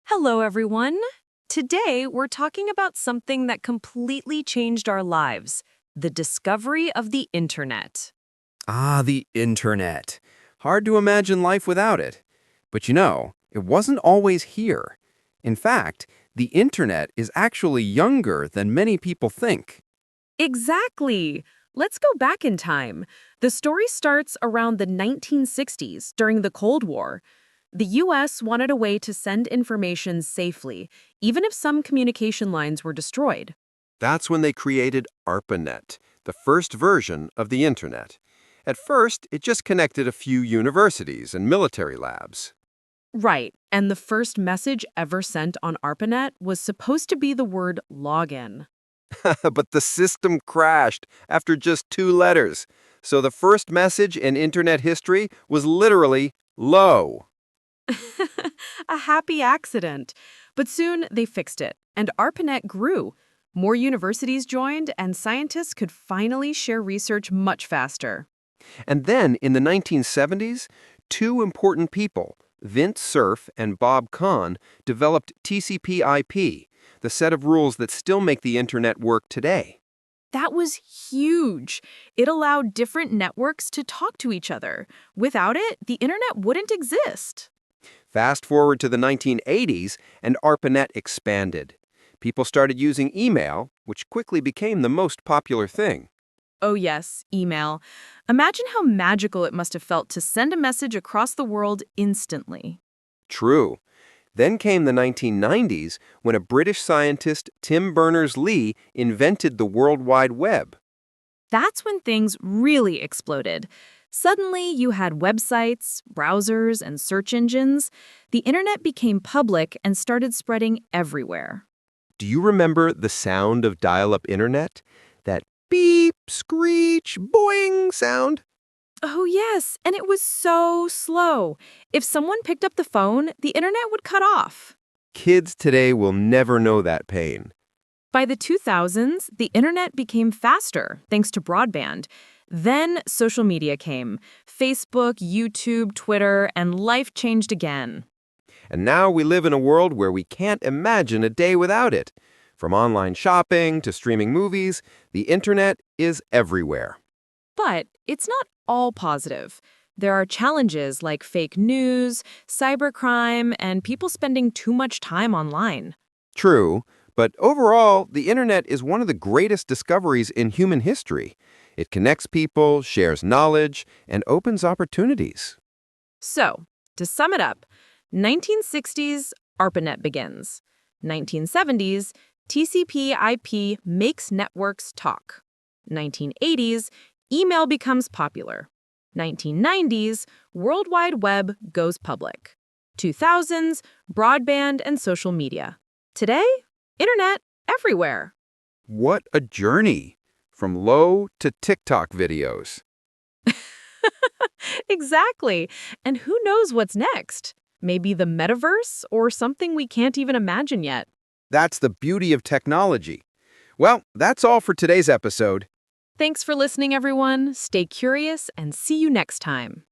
Hello, everyone. Today, we're talking about something that completely changed our lives, the discovery of the internet. Ah, the internet. Hard to imagine life without it. But it wasn't always here. In fact, the internet is actually younger than many people think. Exactly. Let's go back in time. The story starts around the 1960s during the Cold War. The US wanted a way to send information safely, even if some communication lines were destroyed. That's when they created ARPANET, the first version of the Internet. At first, it just connected a few universities and military labs. Right, and the first message ever sent on ARPANET was supposed to be the word login. But the system crashed after just 2 letters. So the first message in Internet history was literally low. A happy accident. But soon they fixed it, and ARPANET grew. More universities joined, and scientists could finally share research much faster. And then in the 1970s, two important people, Vint Cerf and Bob Kahn, developed TCP/IP, the set of rules that still make the Internet work today. That was huge. It allowed different networks to talk to each other. Without it, the internet wouldn't exist. Fast forward to the 1980s, and ARPANET expanded. People started using email, which quickly became the most popular thing. Oh yes, email. Imagine how magical it must have felt to send a message across the world instantly. True. Then came the 1990s, when a British scientist, Tim Berners-Lee, invented the World Wide Web. That's when things really exploded. Suddenly, you had websites, browsers, and search engines. The internet became public and started spreading everywhere. Do you remember the sound of dial-up internet? That beep, screech, boing sound? Oh, yes, and it was so slow. If someone picked up the phone, the internet would cut off. Kids today will never know that pain. By the 2000s, the internet became faster thanks to broadband. Then social media came Facebook, YouTube, Twitter, and life changed again. And now we live in a world where we can't imagine a day without it. From online shopping to streaming movies, the internet is everywhere. But it's not all positive. There are challenges like fake news, cybercrime, and people spending too much time online. True, but overall, the internet is one of the greatest discoveries in human history. It connects people, shares knowledge, and opens opportunities. So, to sum it up, 1960s, ARPANET begins. 1970s, TCP/IP makes networks talk. 1980s, email becomes popular. 1990s, World Wide Web goes public. 2000s, broadband and social media. Today, internet everywhere. What a journey! From low to TikTok videos. Exactly. And who knows what's next? Maybe the metaverse or something we can't even imagine yet. That's the beauty of technology. Well, that's all for today's episode. Thanks for listening, everyone. Stay curious and see you next time.